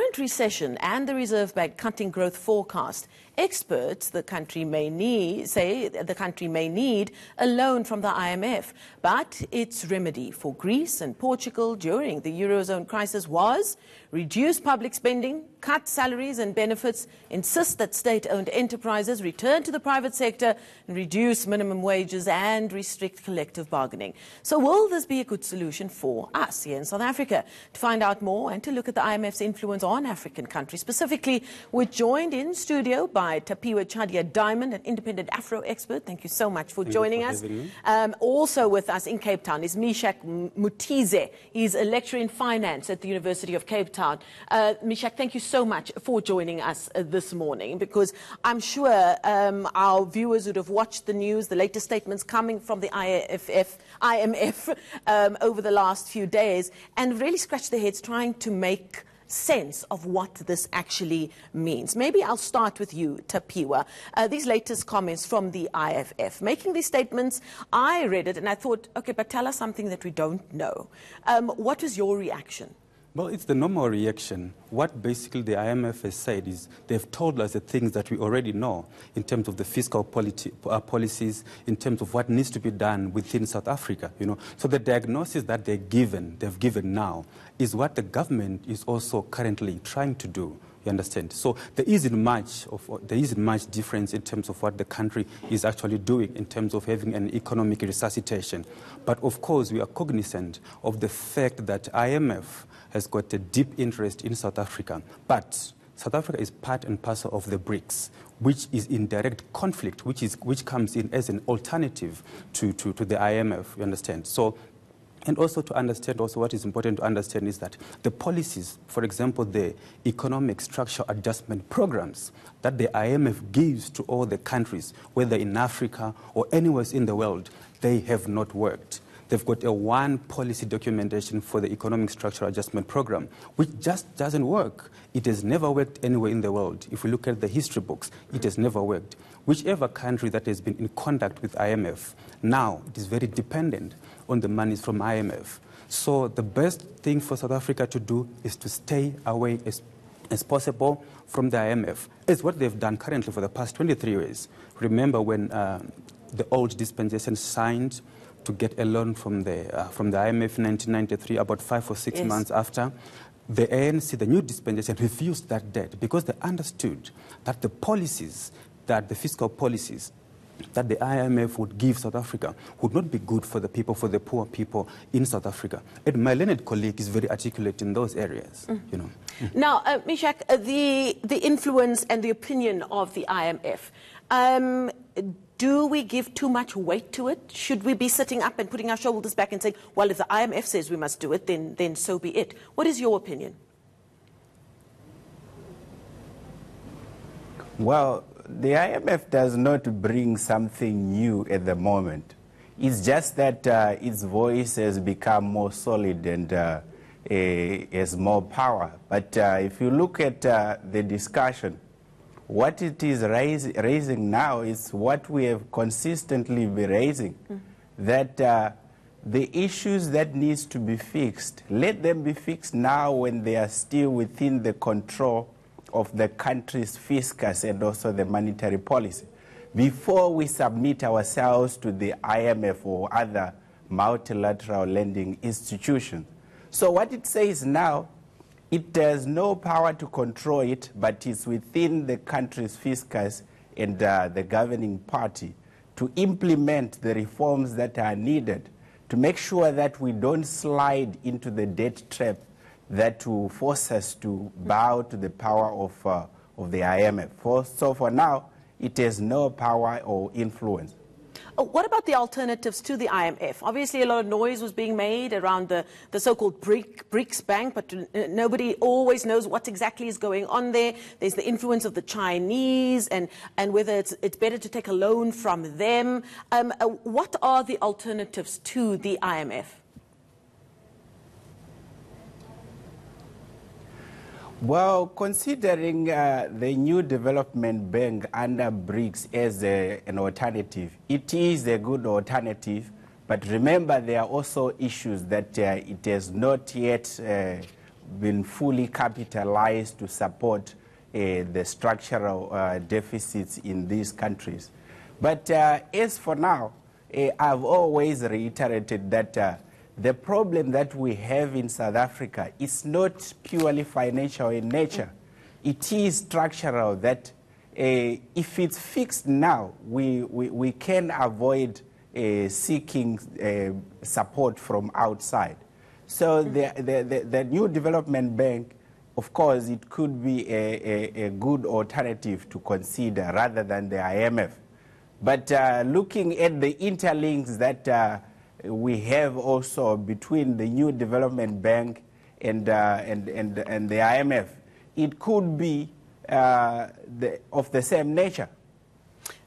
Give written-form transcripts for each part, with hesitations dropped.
current recession and the Reserve Bank cutting growth forecast, experts say the country may need a loan from the IMF. But its remedy for Greece and Portugal during the eurozone crisis was reduce public spending, cut salaries and benefits, insist that state-owned enterprises return to the private sector, and reduce minimum wages and restrict collective bargaining. So will this be a good solution for us here in South Africa? To find out more and to look at the IMF's influence on African countries specifically, we're joined in studio by Tapiwa Chadya, Diamond, an independent Afro expert. Thank you so much for joining us. Also with us in Cape Town is Misheck Mutize. He's a lecturer in finance at the University of Cape Town. Misheck, thank you so much for joining us this morning, because I'm sure our viewers would have watched the news, the latest statements coming from the IMF over the last few days, and really scratched their heads trying to make sense of what this actually means. Maybe I'll start with you, Tapiwa. These latest comments from the IMF, making these statements, I read it and I thought, okay, but tell us something that we don't know. What was your reaction? Well, it's the normal reaction. What basically the IMF has said is they've told us the things that we already know in terms of the fiscal policies, in terms of what needs to be done within South Africa. So the diagnosis that they've given now is what the government is also currently trying to do. You understand? So there isn't much difference in terms of what the country is actually doing in terms of having an economic resuscitation. But of course, we are cognizant of the fact that IMF has got a deep interest in South Africa. But South Africa is part and parcel of the BRICS, which is in direct conflict, which comes in as an alternative to the IMF, you understand? So, and also to understand, what is important to understand is that the policies, for example, the economic structure adjustment programs that the IMF gives to all the countries, whether in Africa or anywhere in the world, they have not worked. They've got a one policy documentation for the economic structural adjustment program, which just doesn't work. It has never worked anywhere in the world. If we look at the history books, it has never worked. Whichever country that has been in contact with IMF, now it is very dependent on the monies from IMF. So the best thing for South Africa to do is to stay away as possible from the IMF. It's what they've done currently for the past 23 years. Remember when the old dispensation signed to get a loan from the IMF in 1993, about 5 or 6 months after, the ANC, the new dispensation, refused that debt because they understood that the policies, that the fiscal policies that the IMF would give South Africa would not be good for the people, for the poor people in South Africa. And my learned colleague is very articulate in those areas. Now, Misheck, the influence and the opinion of the IMF, do we give too much weight to it? Should we be sitting up and putting our shoulders back and saying, well, if the IMF says we must do it, then so be it? What is your opinion? Well, the IMF does not bring something new at the moment. It's just that its voice has become more solid and has more power. But if you look at the discussion, what it is raising now is what we have consistently been raising, that the issues that needs to be fixed, let them be fixed now when they are still within the control of the country's fiscus and also the monetary policy, before we submit ourselves to the IMF or other multilateral lending institutions. So what it says now, it has no power to control it, but it's within the country's fiscus and the governing party to implement the reforms that are needed to make sure that we don't slide into the debt trap that will force us to bow to the power of the IMF. So for now, it has no power or influence. What about the alternatives to the IMF? Obviously, a lot of noise was being made around the so-called BRICS Bank, but nobody always knows what exactly is going on there. There's the influence of the Chinese and whether it's better to take a loan from them. What are the alternatives to the IMF? Well, considering the new development bank under BRICS as an alternative, it is a good alternative. But remember, there are also issues that it has not yet been fully capitalized to support the structural deficits in these countries. But as for now, I've always reiterated that the problem that we have in South Africa is not purely financial in nature. It is structural, that if it's fixed now, we can avoid seeking support from outside. So the new development bank, of course, it could be a good alternative to consider rather than the IMF. But looking at the interlinks that we have also between the new development bank and the IMF, it could be of the same nature.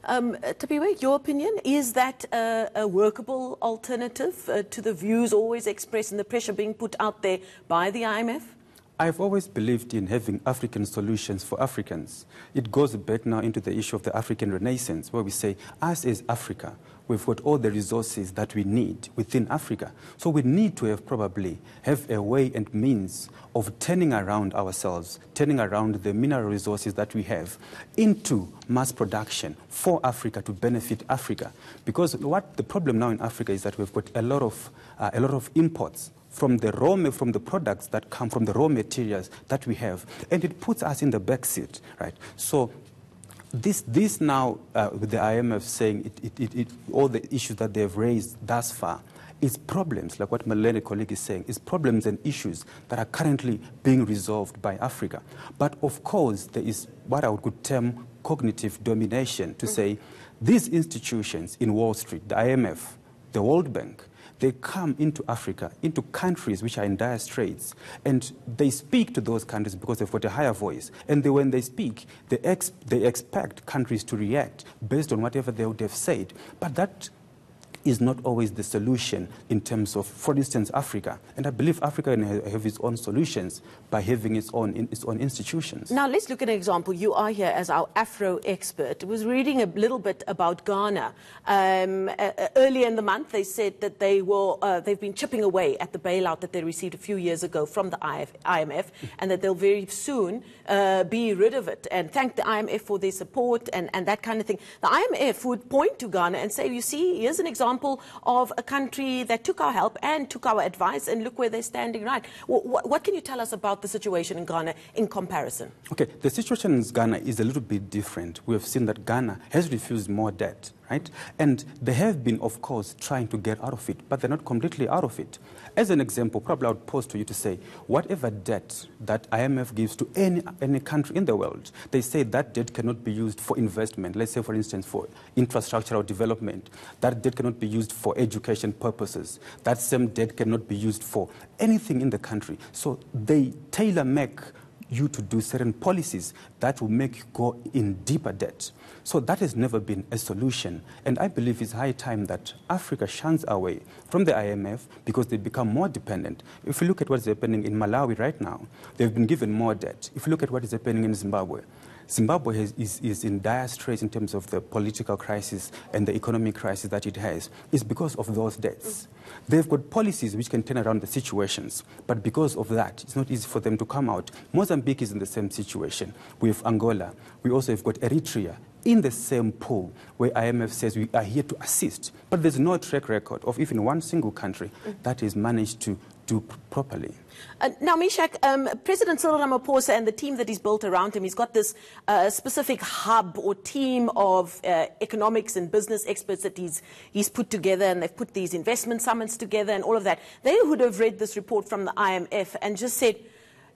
Tapiwa, your opinion, is that a workable alternative to the views always expressed and the pressure being put out there by the IMF? I've always believed in having African solutions for Africans. It goes back now into the issue of the African Renaissance, where we say, us as Africa, we've got all the resources that we need within Africa. So we need to have a way and means of turning around ourselves, turning around the mineral resources that we have into mass production for Africa, to benefit Africa. Because what the problem now in Africa is that we've got a lot of imports from the products that come from the raw materials that we have, and it puts us in the back seat, right? So this now, with the IMF saying all the issues that they've raised thus far, is problems, like what my learned colleague is saying, is problems and issues that are currently being resolved by Africa. But of course, there is what I would term cognitive domination, to say these institutions in Wall Street, the IMF, the World Bank, they come into Africa, into countries which are in dire straits, and they speak to those countries because they've got a higher voice. And when they speak, they expect countries to react based on whatever they would have said. But that is not always the solution in terms of, for instance, Africa. And I believe Africa can have its own solutions by having its own institutions. Now, let's look at an example. You are here as our Afro expert. I was reading a little bit about Ghana. Earlier in the month, they said that they've been chipping away at the bailout that they received a few years ago from the IMF, and that they'll very soon be rid of it, and thank the IMF for their support and that kind of thing. The IMF would point to Ghana and say, you see, here's an example of a country that took our help and took our advice, and look where they're standing right. What can you tell us about the situation in Ghana in comparison? Okay, the situation in Ghana is a little bit different. We have seen that Ghana has refused more debt, right? And they have been, of course, trying to get out of it, but they're not completely out of it. As an example, probably I would pose to you to say, whatever debt that IMF gives to any country in the world, they say that debt cannot be used for investment. Let's say, for instance, for infrastructural development. That debt cannot be used for education purposes. That same debt cannot be used for anything in the country. So they tailor-make you to do certain policies that will make you go in deeper debt. So that has never been a solution. And I believe it's high time that Africa shuns away from the IMF because they become more dependent. If you look at what's happening in Malawi right now, they've been given more debt. If you look at what is happening in Zimbabwe, Zimbabwe is in dire straits in terms of the political crisis and the economic crisis that it has. It's because of those debts. They've got policies which can turn around the situations, but because of that, it's not easy for them to come out. Mozambique is in the same situation. We have Angola. We also have got Eritrea in the same pool where IMF says we are here to assist, but there's no track record of even one single country that has managed to do properly. Now, Misheck, President Cyril Ramaphosa and the team that he's built around him, he's got this specific hub or team of economics and business experts that he's put together, and they've put these investment summits together and all of that. They would have read this report from the IMF and just said,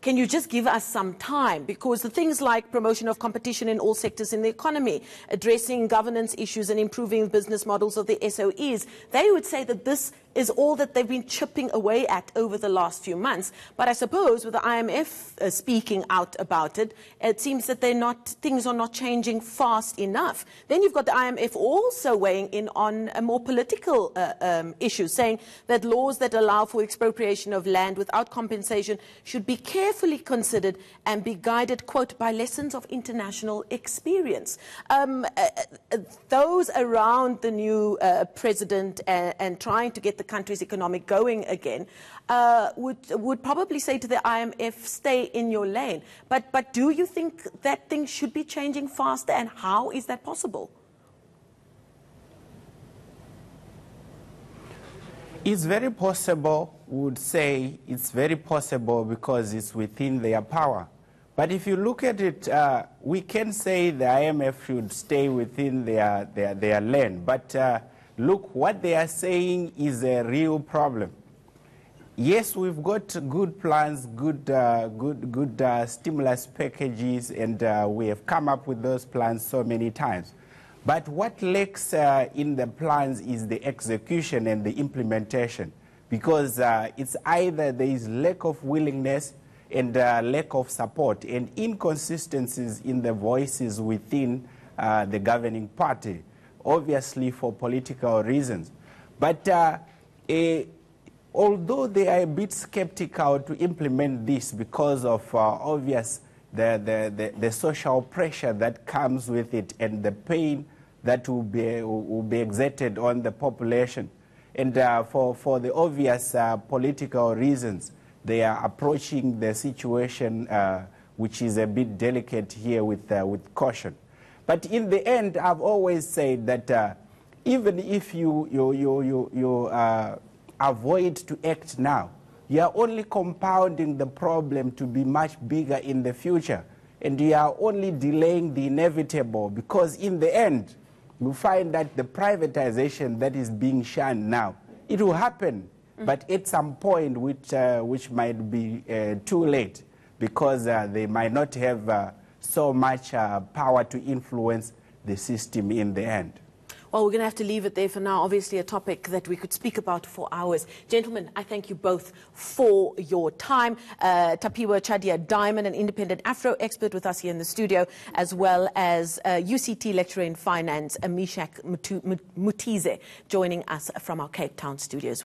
can you just give us some time? Because the things like promotion of competition in all sectors in the economy, addressing governance issues and improving business models of the SOEs, they would say that this is all that they've been chipping away at over the last few months. But I suppose with the IMF speaking out about it, it seems that things are not changing fast enough. Then you've got the IMF also weighing in on a more political issue, saying that laws that allow for expropriation of land without compensation should be carefully considered and be guided, quote, by lessons of international experience. Those around the new president and trying to get the country's economic going again, would probably say to the IMF, stay in your lane. But do you think that things should be changing faster, and how is that possible? It's very possible, would say it's very possible because it's within their power. But if you look at it, we can say the IMF should stay within their lane. But look, what they are saying is a real problem. Yes, we've got good plans, good stimulus packages, and we have come up with those plans so many times. But what lacks in the plans is the execution and the implementation, because it's either there is lack of willingness and lack of support and inconsistencies in the voices within the governing party, obviously for political reasons. But although they are a bit skeptical to implement this because of obvious the social pressure that comes with it and the pain that will be exerted on the population. And for the obvious political reasons, they are approaching the situation, which is a bit delicate here, with caution. But in the end, I've always said that even if you avoid to act now, you are only compounding the problem to be much bigger in the future. And you are only delaying the inevitable, because in the end, you find that the privatization that is being shunned now, it will happen, but at some point which might be too late, because they might not have so much power to influence the system in the end. Well, we're going to have to leave it there for now. Obviously, a topic that we could speak about for hours. Gentlemen, I thank you both for your time. Tapiwa Chadya Diamond, an independent Afro expert with us here in the studio, as well as UCT lecturer in finance, Misheck Mutize, joining us from our Cape Town studios.